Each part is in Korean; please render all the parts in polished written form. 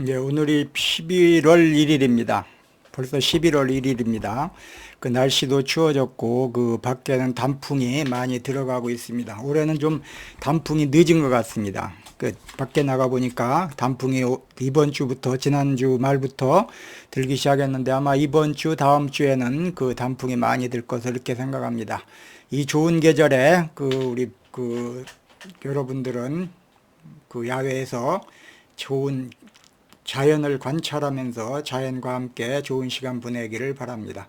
네, 오늘이 11월 1일입니다. 벌써 11월 1일입니다. 그 날씨도 추워졌고 그 밖에는 단풍이 많이 들어가고 있습니다. 올해는 좀 단풍이 늦은 것 같습니다. 그 밖에 나가 보니까 단풍이 이번 주부터 지난주 말부터 들기 시작했는데 아마 이번 주 다음 주에는 그 단풍이 많이 들 것을 이렇게 생각합니다. 이 좋은 계절에 우리 여러분들은 그 야외에서 좋은 자연을 관찰하면서 자연과 함께 좋은 시간 보내기를 바랍니다.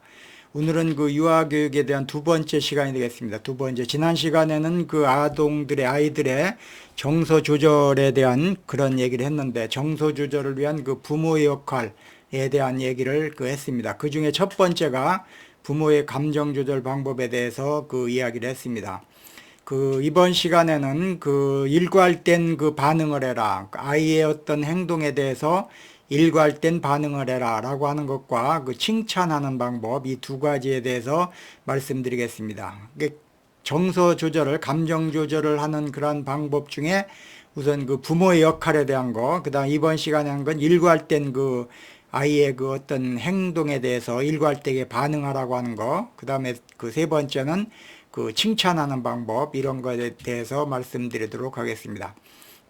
오늘은 그 유아교육에 대한 두 번째 시간이 되겠습니다. 두 번째, 지난 시간에는 그 아이들의 정서 조절에 대한 그런 얘기를 했는데, 정서 조절을 위한 그 부모의 역할에 대한 얘기를 했습니다. 그 중에 첫 번째가 부모의 감정 조절 방법에 대해서 그 이야기를 했습니다. 이번 시간에는 일관된 반응을 해라. 아이의 어떤 행동에 대해서 일관된 반응을 해라 라고 하는 것과 칭찬하는 방법, 이 두 가지에 대해서 말씀드리겠습니다. 정서 조절을, 감정 조절을 하는 그러한 방법 중에 우선 부모의 역할에 대한 거, 그 다음 이번 시간에 한 건 일관된 아이의 어떤 행동에 대해서 일관되게 반응하라고 하는 거, 그 다음에 세 번째는 칭찬하는 방법, 이런 것에 대해서 말씀드리도록 하겠습니다.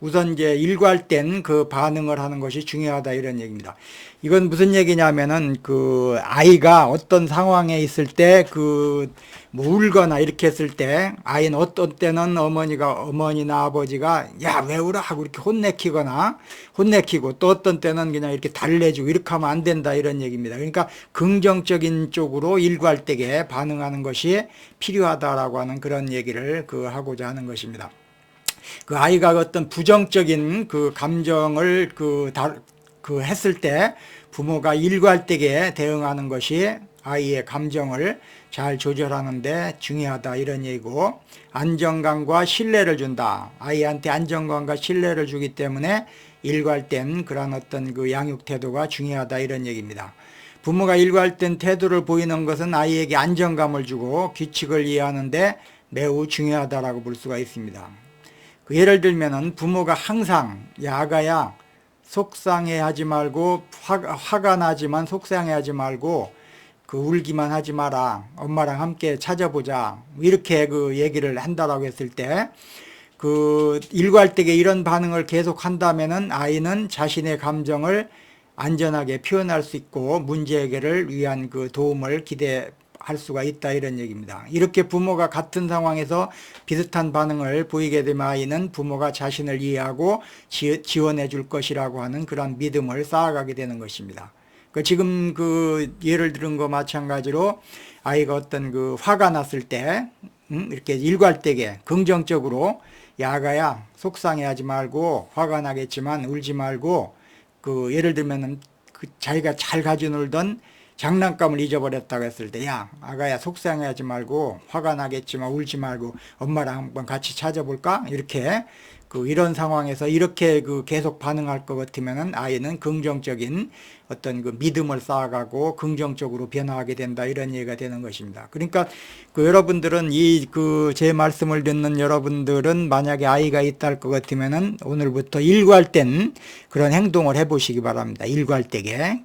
우선 이제 일관된 반응을 하는 것이 중요하다, 이런 얘기입니다. 이건 무슨 얘기냐면은 아이가 어떤 상황에 있을 때 뭐 울거나 이렇게 했을 때, 아이는 어떤 때는 어머니나 아버지가 야 왜 울어 하고 이렇게 혼내키고, 또 어떤 때는 그냥 이렇게 달래주고 이렇게 하면 안 된다, 이런 얘기입니다. 그러니까 긍정적인 쪽으로 일관되게 반응하는 것이 필요하다라고 하는 그런 얘기를 하고자 하는 것입니다. 아이가 어떤 부정적인 감정을 했을 때 부모가 일관되게 대응하는 것이 아이의 감정을 잘 조절하는 데 중요하다, 이런 얘기고, 안정감과 신뢰를 준다. 아이한테 안정감과 신뢰를 주기 때문에 일관된 그런 어떤 양육 태도가 중요하다, 이런 얘기입니다. 부모가 일관된 태도를 보이는 것은 아이에게 안정감을 주고 규칙을 이해하는데 매우 중요하다라고 볼 수가 있습니다. 예를 들면은 부모가 항상 야 아가야 속상해하지 말고 화가 나지만 속상해하지 말고 울기만 하지 마라, 엄마랑 함께 찾아보자, 이렇게 얘기를 한다라고 했을 때 일관되게 이런 반응을 계속 한다면은 아이는 자신의 감정을 안전하게 표현할 수 있고 문제 해결을 위한 도움을 기대할 수가 있다, 이런 얘기입니다. 이렇게 부모가 같은 상황에서 비슷한 반응을 보이게 되면 아이는 부모가 자신을 이해하고 지원해 줄 것이라고 하는 그런 믿음을 쌓아가게 되는 것입니다. 지금 예를 들은 거 마찬가지로 아이가 어떤 화가 났을 때 이렇게 일관되게 긍정적으로 야 아가야 속상해하지 말고 화가 나겠지만 울지 말고, 예를 들면은 자기가 잘 가지고 놀던 장난감을 잊어버렸다고 했을 때 야 아가야 속상해하지 말고 화가 나겠지만 울지 말고 엄마랑 한번 같이 찾아볼까, 이렇게 이런 상황에서 이렇게 계속 반응할 것 같으면은 아이는 긍정적인 어떤 믿음을 쌓아가고 긍정적으로 변화하게 된다, 이런 얘기가 되는 것입니다. 그러니까 여러분들은 제 말씀을 듣는 여러분들은 만약에 아이가 있다 할 것 같으면은 오늘부터 일관된 그런 행동을 해보시기 바랍니다. 일관되게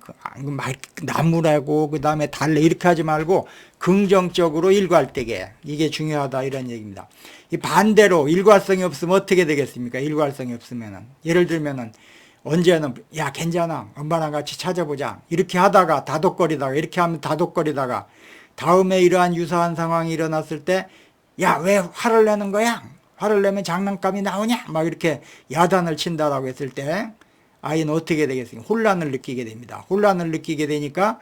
나무라고 그 다음에 달래 이렇게 하지 말고 긍정적으로 일관되게, 이게 중요하다, 이런 얘기입니다. 이 반대로 일관성이 없으면 어떻게 되겠습니까? 일관성이 없으면은 예를 들면은 언제는 야 괜찮아 엄마랑 같이 찾아보자 이렇게 하다가 다독거리다가, 이렇게 하면 다독거리다가 다음에 이러한 유사한 상황이 일어났을 때 야 왜 화를 내는 거야? 화를 내면 장난감이 나오냐? 막 이렇게 야단을 친다라고 했을 때 아이는 어떻게 되겠습니까? 혼란을 느끼게 됩니다. 혼란을 느끼게 되니까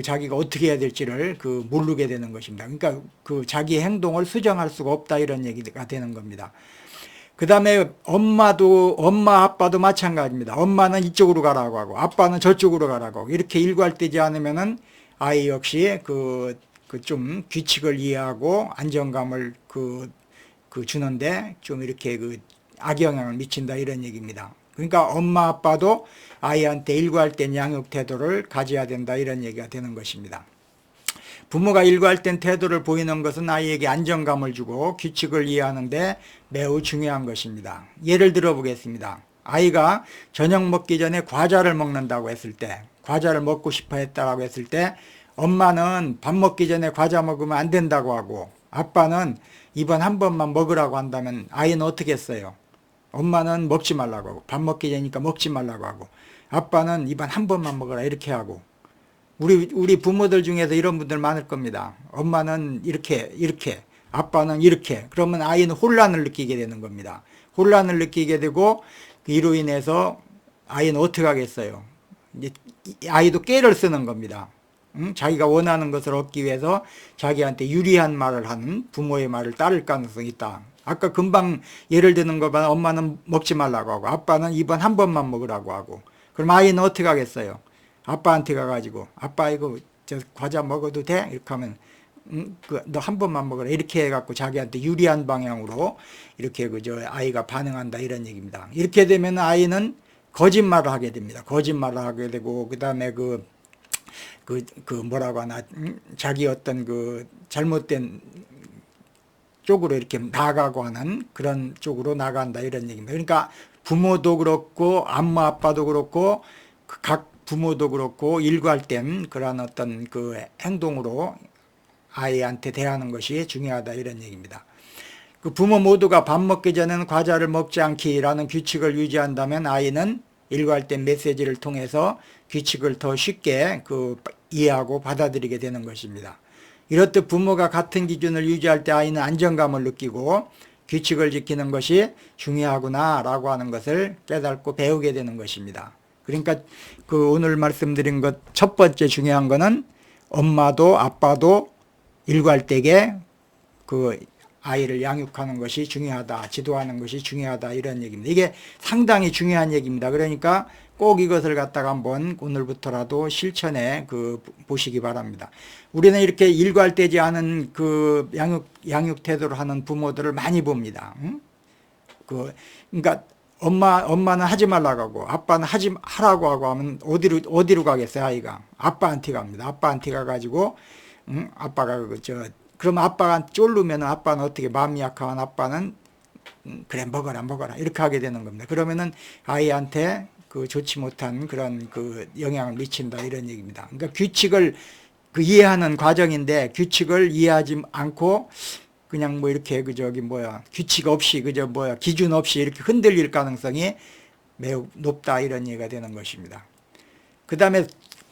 자기가 어떻게 해야 될지를 모르게 되는 것입니다. 그러니까 자기의 행동을 수정할 수가 없다, 이런 얘기가 되는 겁니다. 그 다음에 엄마 아빠도 마찬가지입니다. 엄마는 이쪽으로 가라고 하고 아빠는 저쪽으로 가라고 하고, 이렇게 일관되지 않으면은 아이 역시 좀 규칙을 이해하고 안정감을 주는데 좀 이렇게 악영향을 미친다, 이런 얘기입니다. 그러니까 엄마 아빠도 아이한테 일관된 양육 태도를 가져야 된다, 이런 얘기가 되는 것입니다. 부모가 일관된 태도를 보이는 것은 아이에게 안정감을 주고 규칙을 이해하는데 매우 중요한 것입니다. 예를 들어 보겠습니다. 아이가 저녁 먹기 전에 과자를 먹는다고 했을 때, 과자를 먹고 싶어 했다라고 했을 때, 엄마는 밥 먹기 전에 과자 먹으면 안 된다고 하고, 아빠는 이번 한 번만 먹으라고 한다면 아이는 어떻게 했어요? 엄마는 먹지 말라고 하고, 밥 먹기 전이니까 먹지 말라고 하고, 아빠는 이번 한 번만 먹으라 이렇게 하고, 우리 부모들 중에서 이런 분들 많을 겁니다. 엄마는 이렇게, 아빠는 이렇게. 그러면 아이는 혼란을 느끼게 되는 겁니다. 혼란을 느끼게 되고, 이로 인해서 아이는 어떻게 하겠어요? 이제 아이도 깨를 쓰는 겁니다. 자기가 원하는 것을 얻기 위해서 자기한테 유리한 말을 하는 부모의 말을 따를 가능성이 있다. 아까 금방 예를 드는 거 봐. 엄마는 먹지 말라고 하고, 아빠는 이번 한 번만 먹으라고 하고. 그럼 아이는 어떻게 하겠어요? 아빠한테 가가지고, 아빠 이거 저 과자 먹어도 돼? 이렇게 하면, 너 한 번만 먹으라. 이렇게 해갖고 자기한테 유리한 방향으로 이렇게 아이가 반응한다. 이런 얘기입니다. 이렇게 되면 아이는 거짓말을 하게 됩니다. 거짓말을 하게 되고, 그 다음에 뭐라고 하나, 자기 어떤 잘못된 쪽으로 이렇게 나가고 하는 그런 쪽으로 나간다. 이런 얘기입니다. 그러니까 부모도 그렇고, 엄마, 아빠도 그렇고, 각 부모도 그렇고, 일관된 그런 어떤 행동으로 아이한테 대하는 것이 중요하다. 이런 얘기입니다. 그 부모 모두가 밥 먹기 전에는 과자를 먹지 않기라는 규칙을 유지한다면 아이는 일관된 메시지를 통해서 규칙을 더 쉽게 이해하고 받아들이게 되는 것입니다. 이렇듯 부모가 같은 기준을 유지할 때 아이는 안정감을 느끼고 규칙을 지키는 것이 중요하구나 라고 하는 것을 깨닫고 배우게 되는 것입니다. 그러니까 오늘 말씀드린 것 첫 번째 중요한 거는 엄마도 아빠도 일괄되게 아이를 양육하는 것이 중요하다, 지도하는 것이 중요하다, 이런 얘기입니다. 이게 상당히 중요한 얘기입니다. 그러니까 꼭 이것을 갖다가 한번 오늘부터라도 실천해 보시기 바랍니다. 우리는 이렇게 일괄되지 않은 양육 태도를 하는 부모들을 많이 봅니다. 그러니까 엄마는 하지 말라고 하고 아빠는 하라고 하고 하면 어디로 가겠어요? 아이가 아빠한테 갑니다. 아빠한테 가가지고 아빠가 그럼 아빠가 쫄르면 아빠는 어떻게 마음이 약한 아빠는 그래 먹어라 이렇게 하게 되는 겁니다. 그러면은 아이한테 좋지 못한 그런 영향을 미친다, 이런 얘기입니다. 그러니까 규칙을 이해하는 과정인데 규칙을 이해하지 않고 그냥 이렇게 규칙 없이 기준 없이 이렇게 흔들릴 가능성이 매우 높다, 이런 얘기가 되는 것입니다. 그 다음에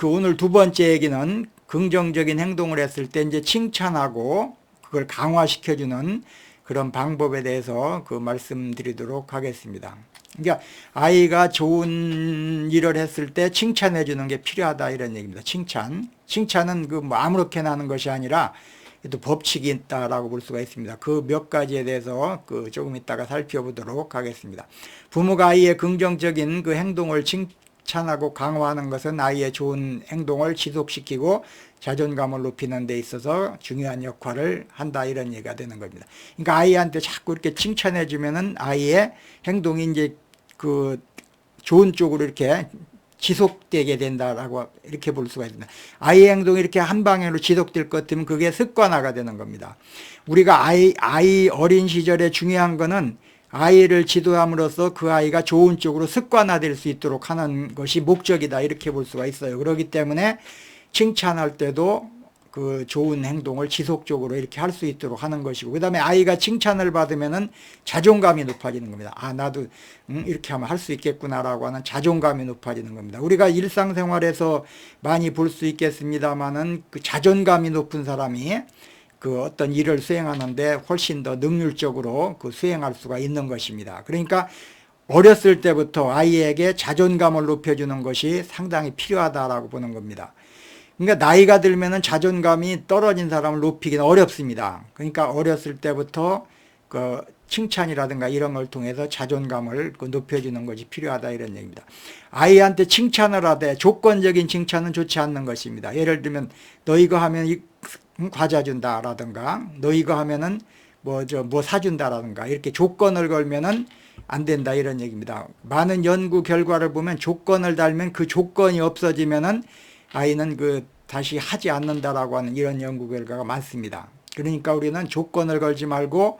오늘 두 번째 얘기는 긍정적인 행동을 했을 때 이제 칭찬하고 그걸 강화시켜주는 그런 방법에 대해서 말씀드리도록 하겠습니다. 그러니까 아이가 좋은 일을 했을 때 칭찬해 주는 게 필요하다, 이런 얘기입니다. 칭찬은 아무렇게나 하는 것이 아니라 또 법칙이 있다라고 볼 수가 있습니다. 그 몇 가지에 대해서 조금 이따가 살펴보도록 하겠습니다. 부모가 아이의 긍정적인 행동을 칭찬하고 강화하는 것은 아이의 좋은 행동을 지속시키고 자존감을 높이는 데 있어서 중요한 역할을 한다, 이런 얘기가 되는 겁니다. 그러니까 아이한테 자꾸 이렇게 칭찬해 주면은 아이의 행동이 이제 좋은 쪽으로 이렇게 지속되게 된다라고 이렇게 볼 수가 있습니다. 아이의 행동이 이렇게 한 방향으로 지속될 것 같으면 그게 습관화가 되는 겁니다. 우리가 아이 어린 시절에 중요한 거는 아이를 지도함으로써 그 아이가 좋은 쪽으로 습관화될 수 있도록 하는 것이 목적이다, 이렇게 볼 수가 있어요. 그렇기 때문에 칭찬할 때도 좋은 행동을 지속적으로 이렇게 할 수 있도록 하는 것이고, 그 다음에 아이가 칭찬을 받으면은 자존감이 높아지는 겁니다. 나도 이렇게 하면 할 수 있겠구나라고 하는 자존감이 높아지는 겁니다. 우리가 일상생활에서 많이 볼 수 있겠습니다만은 자존감이 높은 사람이 어떤 일을 수행하는데 훨씬 더 능률적으로 수행할 수가 있는 것입니다. 그러니까 어렸을 때부터 아이에게 자존감을 높여주는 것이 상당히 필요하다라고 보는 겁니다. 그러니까 나이가 들면은 자존감이 떨어진 사람을 높이기는 어렵습니다. 그러니까 어렸을 때부터 칭찬이라든가 이런 걸 통해서 자존감을 높여주는 것이 필요하다, 이런 얘기입니다. 아이한테 칭찬을 하되 조건적인 칭찬은 좋지 않는 것입니다. 예를 들면 너 이거 하면 과자 준다라든가 너 이거 하면은 뭐 사준다라든가 이렇게 조건을 걸면은 안 된다, 이런 얘기입니다. 많은 연구 결과를 보면 조건을 달면 그 조건이 없어지면은 아이는 다시 하지 않는다라고 하는 이런 연구 결과가 많습니다. 그러니까 우리는 조건을 걸지 말고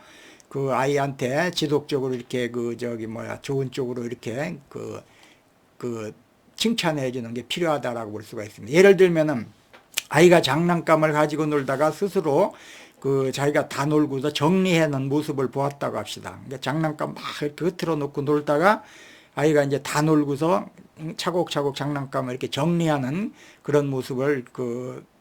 그 아이한테 지속적으로 이렇게 좋은 쪽으로 이렇게 칭찬해 주는 게 필요하다라고 볼 수가 있습니다. 예를 들면은 아이가 장난감을 가지고 놀다가 스스로 자기가 다 놀고서 정리해 놓은 모습을 보았다고 합시다. 그러니까 장난감 막 이렇게 흐트러 놓고 놀다가 아이가 이제 다 놀고서 차곡차곡 장난감을 이렇게 정리하는 그런 모습을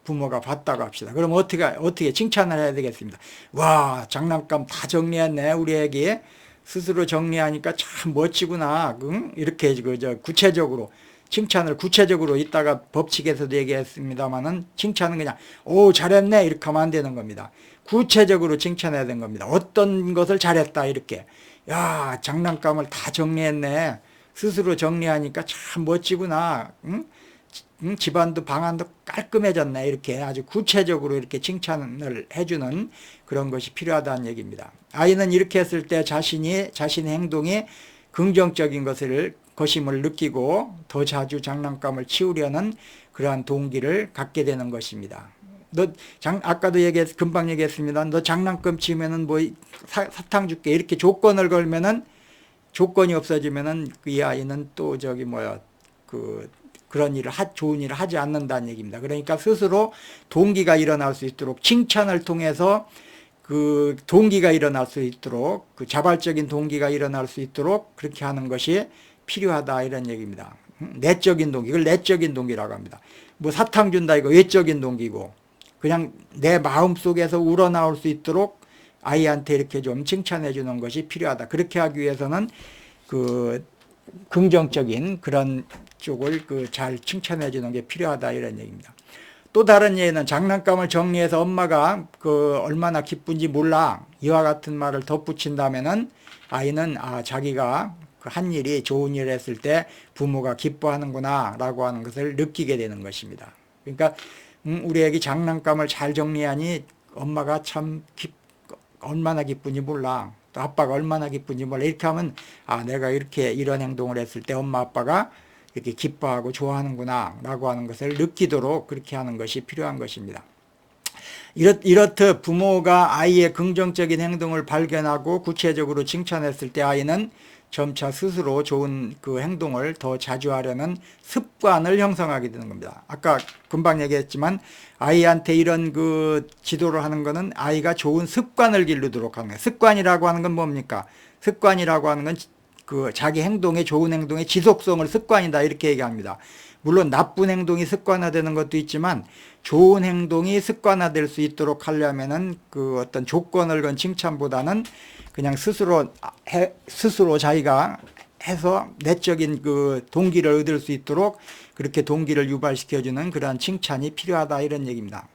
부모가 봤다고 합시다. 그럼 어떻게 칭찬을 해야 되겠습니다. 와, 장난감 다 정리했네. 우리 애기 스스로 정리하니까 참 멋지구나. 응? 이렇게 구체적으로 칭찬을 구체적으로 이따가 법칙에서도 얘기했습니다만은 칭찬은 그냥 오 잘했네 이렇게 하면 안 되는 겁니다. 구체적으로 칭찬해야 되는 겁니다. 어떤 것을 잘했다 이렇게. 야, 장난감을 다 정리했네. 스스로 정리하니까 참 멋지구나. 응? 집안도 방안도 깔끔해졌네. 이렇게 아주 구체적으로 이렇게 칭찬을 해주는 그런 것이 필요하다는 얘기입니다. 아이는 이렇게 했을 때 자신의 행동이 긍정적인 것임을 느끼고 더 자주 장난감을 치우려는 그러한 동기를 갖게 되는 것입니다. 아까도 금방 얘기했습니다. 너 장난감 치면은 사탕 줄게. 이렇게 조건을 걸면은 조건이 없어지면은 이 아이는 또 그런 좋은 일을 하지 않는다는 얘기입니다. 그러니까 스스로 동기가 일어날 수 있도록 칭찬을 통해서 동기가 일어날 수 있도록 자발적인 동기가 일어날 수 있도록 그렇게 하는 것이 필요하다 이런 얘기입니다. 내적인 동기, 이걸 내적인 동기라고 합니다. 사탕 준다 이거 외적인 동기고 그냥 내 마음 속에서 우러나올 수 있도록 아이한테 이렇게 좀 칭찬해 주는 것이 필요하다. 그렇게 하기 위해서는 긍정적인 그런 쪽을 잘 칭찬해 주는 게 필요하다 이런 얘기입니다. 또 다른 예는 장난감을 정리해서 엄마가 얼마나 기쁜지 몰라 이와 같은 말을 덧붙인다면은 아이는 자기가 한 일이 좋은 일을 했을 때 부모가 기뻐하는구나 라고 하는 것을 느끼게 되는 것입니다. 그러니까 우리 애기 장난감을 잘 정리하니 엄마가 참 얼마나 기쁜지 몰라. 또 아빠가 얼마나 기쁜지 몰라. 이렇게 하면 내가 이런 행동을 했을 때 엄마 아빠가 이렇게 기뻐하고 좋아하는구나 라고 하는 것을 느끼도록 그렇게 하는 것이 필요한 것입니다. 이렇듯 부모가 아이의 긍정적인 행동을 발견하고 구체적으로 칭찬했을 때 아이는 점차 스스로 좋은 행동을 더 자주 하려는 습관을 형성하게 되는 겁니다. 아까 금방 얘기했지만 아이한테 이런 지도를 하는 것은 아이가 좋은 습관을 기르도록 하는 거예요. 습관이라고 하는 건 뭡니까? 습관이라고 하는 건 자기 행동의 좋은 행동의 지속성을 습관이다 이렇게 얘기합니다. 물론 나쁜 행동이 습관화되는 것도 있지만 좋은 행동이 습관화될 수 있도록 하려면은 어떤 조건을 건 칭찬보다는 그냥 스스로 자기가 해서 내적인 동기를 얻을 수 있도록 그렇게 동기를 유발시켜주는 그러한 칭찬이 필요하다 이런 얘기입니다.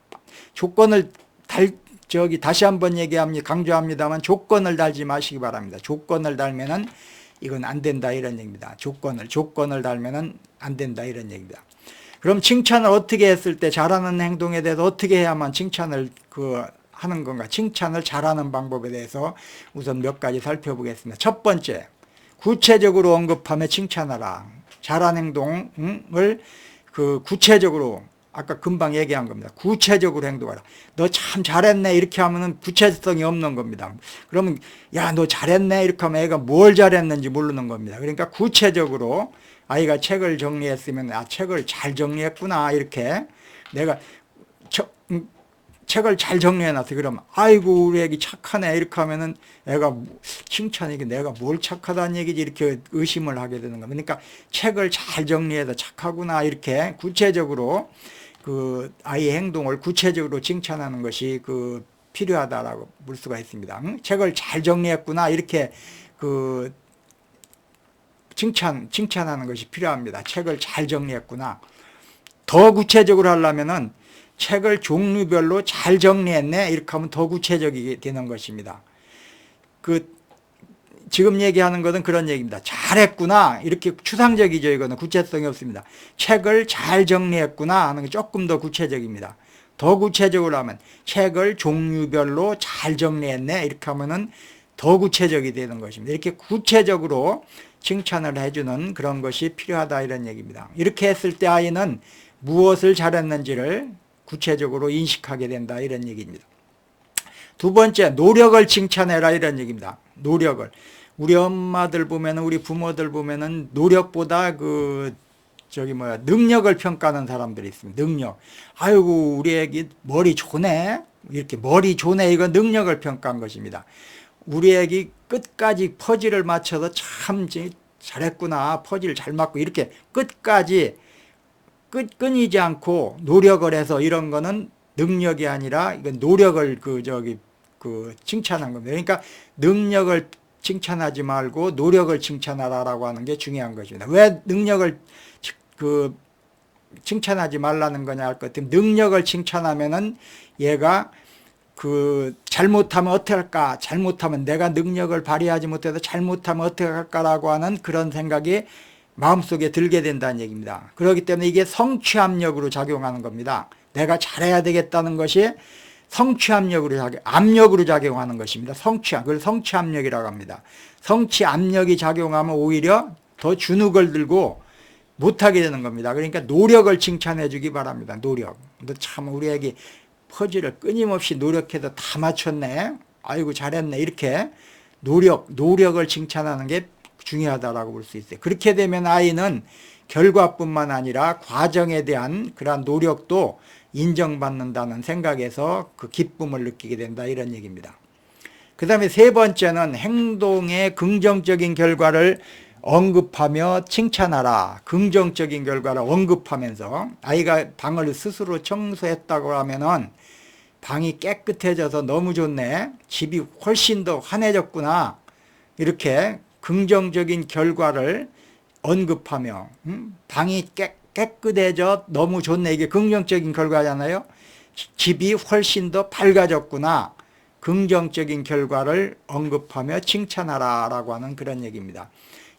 조건을 다시 한번 강조합니다만 조건을 달지 마시기 바랍니다. 조건을 달면은 이건 안 된다 이런 얘기입니다. 조건을 달면은 안 된다 이런 얘기입니다. 그럼 칭찬을 어떻게 했을 때 잘하는 행동에 대해서 어떻게 해야만 칭찬을 하는 건가? 칭찬을 잘하는 방법에 대해서 우선 몇 가지 살펴보겠습니다. 첫 번째, 구체적으로 언급하며 칭찬하라. 잘한 행동을 구체적으로 아까 금방 얘기한 겁니다. 구체적으로 행동하라. 너 참 잘했네 이렇게 하면은 구체성이 없는 겁니다. 그러면 야, 너 잘했네 이렇게 하면 애가 뭘 잘했는지 모르는 겁니다. 그러니까 구체적으로 아이가 책을 정리했으면 책을 잘 정리했구나 이렇게 내가 책을 잘 정리해놨어. 그러면 아이고 우리 애기 착하네 이렇게 하면은 애가 칭찬이 내가 뭘 착하다는 얘기지 이렇게 의심을 하게 되는 겁니다. 그러니까 책을 잘 정리해서 착하구나 이렇게 구체적으로 아이의 행동을 구체적으로 칭찬하는 것이 필요하다라고 볼 수가 있습니다. 책을 잘 정리했구나 이렇게 칭찬하는 것이 필요합니다. 책을 잘 정리했구나. 더 구체적으로 하려면은 책을 종류별로 잘 정리했네 이렇게 하면 더 구체적이 되는 것입니다. 지금 얘기하는 것은 그런 얘기입니다. 잘했구나 이렇게 추상적이죠. 이거는 구체성이 없습니다. 책을 잘 정리했구나 하는 게 조금 더 구체적입니다. 더 구체적으로 하면 책을 종류별로 잘 정리했네 이렇게 하면은 더 구체적이 되는 것입니다. 이렇게 구체적으로 칭찬을 해주는 그런 것이 필요하다 이런 얘기입니다. 이렇게 했을 때 아이는 무엇을 잘했는지를 구체적으로 인식하게 된다 이런 얘기입니다. 두 번째, 노력을 칭찬해라 이런 얘기입니다. 노력을. 우리 엄마들 보면은, 우리 부모들 보면은 노력보다 능력을 평가하는 사람들이 있습니다. 능력. 아이고, 우리 애기 머리 좋네? 이렇게 머리 좋네. 이건 능력을 평가한 것입니다. 우리 애기 끝까지 퍼즐을 맞춰서 참 잘했구나. 퍼즐 잘 맞고 이렇게 끝까지 끊이지 않고 노력을 해서 이런 거는 능력이 아니라 이건 노력을 칭찬한 겁니다. 그러니까 능력을 칭찬하지 말고 노력을 칭찬하라라고 하는 게 중요한 것입니다. 왜 능력을 칭찬하지 말라는 거냐 할 것 같으면, 능력을 칭찬하면은 얘가 잘못하면 어떻게 할까? 잘못하면 내가 능력을 발휘하지 못해서 잘못하면 어떻게 할까라고 하는 그런 생각이 마음속에 들게 된다는 얘기입니다. 그렇기 때문에 이게 성취압력으로 작용하는 겁니다. 내가 잘해야 되겠다는 것이 압력으로 작용하는 것입니다. 그걸 성취압력이라고 합니다. 성취압력이 작용하면 오히려 더 주눅을 들고 못하게 되는 겁니다. 그러니까 노력을 칭찬해 주기 바랍니다. 노력. 너 참 우리 애기 퍼즐을 끊임없이 노력해서 다 맞췄네. 아이고 잘했네. 이렇게 노력을 칭찬하는 게 중요하다라고 볼 수 있어요. 그렇게 되면 아이는 결과뿐만 아니라 과정에 대한 그러한 노력도 인정받는다는 생각에서 그 기쁨을 느끼게 된다, 이런 얘기입니다. 그 다음에 세 번째는 행동의 긍정적인 결과를 언급하며 칭찬하라. 긍정적인 결과를 언급하면서, 아이가 방을 스스로 청소했다고 하면은 방이 깨끗해져서 너무 좋네. 집이 훨씬 더 환해졌구나. 이렇게 긍정적인 결과를 언급하며, 방이 깨끗해져 너무 좋네. 이게 긍정적인 결과잖아요. 집이 훨씬 더 밝아졌구나. 긍정적인 결과를 언급하며 칭찬하라 라고 하는 그런 얘기입니다.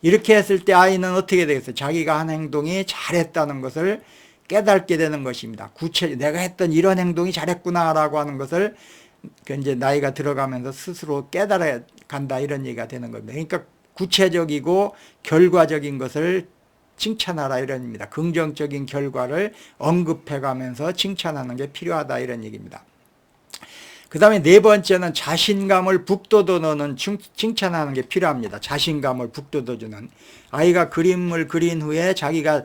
이렇게 했을 때 아이는 어떻게 되겠어요? 자기가 한 행동이 잘했다는 것을 깨닫게 되는 것입니다. 내가 했던 이런 행동이 잘했구나 라고 하는 것을 이제 나이가 들어가면서 스스로 깨달아 간다, 이런 얘기가 되는 겁니다. 그러니까 구체적이고 결과적인 것을 칭찬하라, 이런 얘기입니다. 긍정적인 결과를 언급해가면서 칭찬하는 게 필요하다, 이런 얘기입니다. 그 다음에 네 번째는 자신감을 북돋워주는 칭찬하는 게 필요합니다. 자신감을 북돋워주는. 아이가 그림을 그린 후에 자기가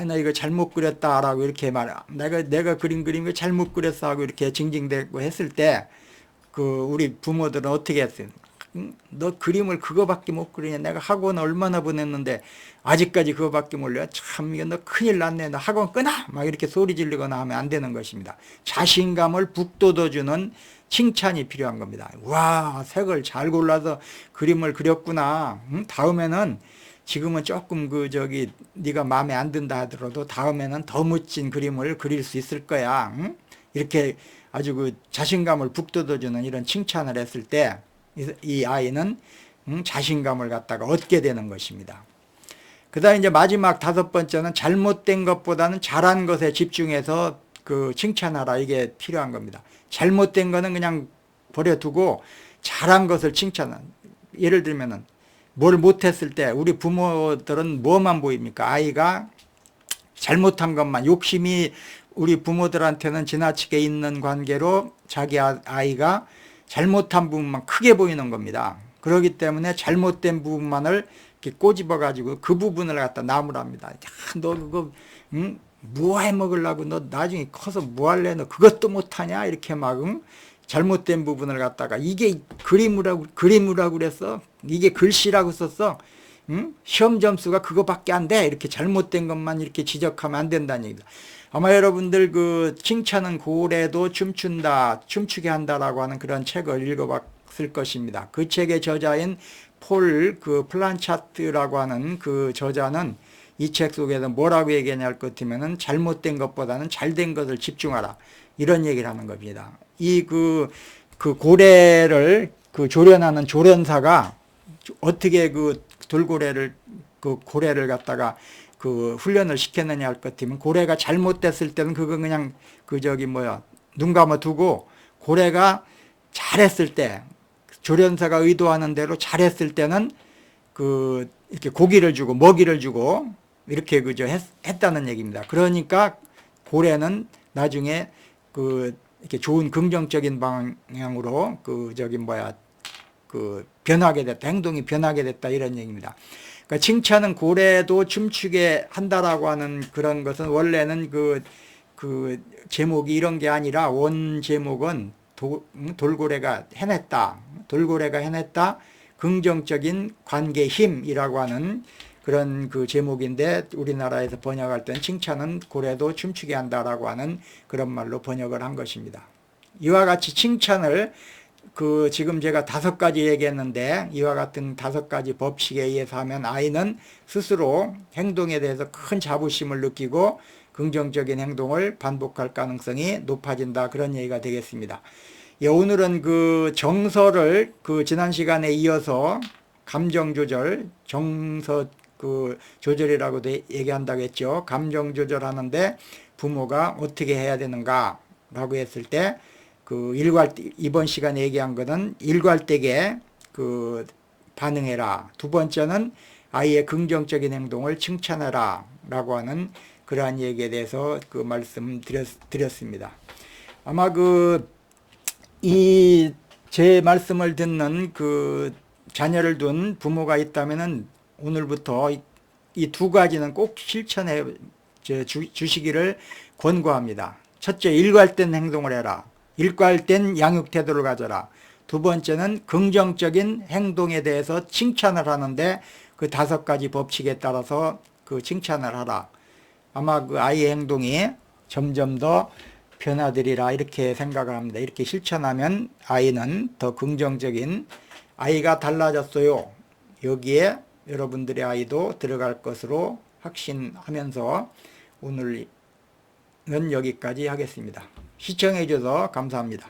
나 이거 잘못 그렸다라고 이렇게 내가 그린 그림을 잘못 그렸어 하고 이렇게 징징대고 했을 때 우리 부모들은 어떻게 했어요? 너 그림을 그거밖에 못 그리냐? 내가 학원 얼마나 보냈는데 아직까지 그거밖에 몰라? 참 이거 너 큰일 났네. 너 학원 끊어! 막 이렇게 소리 지르거나 하면 안 되는 것입니다. 자신감을 북돋워주는 칭찬이 필요한 겁니다. 와, 색을 잘 골라서 그림을 그렸구나. 다음에는 지금은 조금 네가 마음에 안 든다 하더라도 다음에는 더 멋진 그림을 그릴 수 있을 거야. 이렇게 아주 자신감을 북돋워주는 이런 칭찬을 했을 때 이 아이는 자신감을 갖다가 얻게 되는 것입니다. 그 다음에 이제 마지막 다섯 번째는 잘못된 것보다는 잘한 것에 집중해서 칭찬하라, 이게 필요한 겁니다. 잘못된 거는 그냥 버려두고 잘한 것을 칭찬하는. 예를 들면은 뭘 못했을 때 우리 부모들은 뭐만 보입니까? 아이가 잘못한 것만, 욕심이 우리 부모들한테는 지나치게 있는 관계로 자기 아이가 잘못한 부분만 크게 보이는 겁니다. 그렇기 때문에 잘못된 부분만을 이렇게 꼬집어 가지고 그 부분을 갖다 나무랍니다. 야, 너 그거 뭐 해 먹으려고? 너 나중에 커서 뭐 할래? 너 그것도 못하냐? 이렇게 막 잘못된 부분을 갖다가 이게 그림이라고 그랬어? 이게 글씨라고 썼어? 시험 점수가 그거밖에 안 돼. 이렇게 잘못된 것만 이렇게 지적하면 안 된다는 얘기다. 아마 여러분들 칭찬은 고래도 춤춘다, 춤추게 한다라고 하는 그런 책을 읽어봤을 것입니다. 그 책의 저자인 폴 플란차트라고 하는 그 저자는 이 책 속에서 뭐라고 얘기하냐 할 것 같으면은 잘못된 것보다는 잘된 것을 집중하라, 이런 얘기를 하는 겁니다. 이 고래를 조련하는 조련사가 어떻게 돌고래를 고래를 갖다가 훈련을 시켰느냐 할 것 같으면, 고래가 잘못됐을 때는 그거 그냥 눈 감아 두고, 고래가 잘했을 때, 조련사가 의도하는 대로 잘했을 때는 이렇게 고기를 주고 먹이를 주고 이렇게 했다는 얘기입니다. 그러니까 고래는 나중에 이렇게 좋은 긍정적인 방향으로 변하게 됐다. 행동이 변하게 됐다. 이런 얘기입니다. 그러니까 칭찬은 고래도 춤추게 한다라고 하는 그런 것은 원래는 그 제목이 이런 게 아니라 원 제목은 돌고래가 해냈다. 돌고래가 해냈다. 긍정적인 관계 힘이라고 하는 그런 그 제목인데 우리나라에서 번역할 때는 칭찬은 고래도 춤추게 한다라고 하는 그런 말로 번역을 한 것입니다. 이와 같이 칭찬을 지금 제가 5가지 얘기했는데 이와 같은 5가지 법칙에 의해서 하면 아이는 스스로 행동에 대해서 큰 자부심을 느끼고 긍정적인 행동을 반복할 가능성이 높아진다. 그런 얘기가 되겠습니다. 예, 오늘은 정서를 지난 시간에 이어서 감정 조절, 정서 조절이라고 얘기한다고 했죠. 감정 조절하는데 부모가 어떻게 해야 되는가 라고 했을 때 이번 시간에 얘기한 것은 일괄되게 반응해라. 두 번째는 아이의 긍정적인 행동을 칭찬해라 라고 하는 그러한 얘기에 대해서 말씀드렸습니다. 아마 제 말씀을 듣는 자녀를 둔 부모가 있다면은 오늘부터 이 2가지는 꼭 실천해 주시기를 권고합니다. 첫째, 일괄된 행동을 해라. 일괄된 양육 태도를 가져라. 두 번째는 긍정적인 행동에 대해서 칭찬을 하는데 5가지 법칙에 따라서 칭찬을 하라. 아마 아이의 행동이 점점 더 변화되리라 이렇게 생각을 합니다. 이렇게 실천하면 아이는 더 긍정적인 아이가 달라졌어요. 여기에 여러분들의 아이도 들어갈 것으로 확신하면서 오늘은 여기까지 하겠습니다. 시청해 주셔서 감사합니다.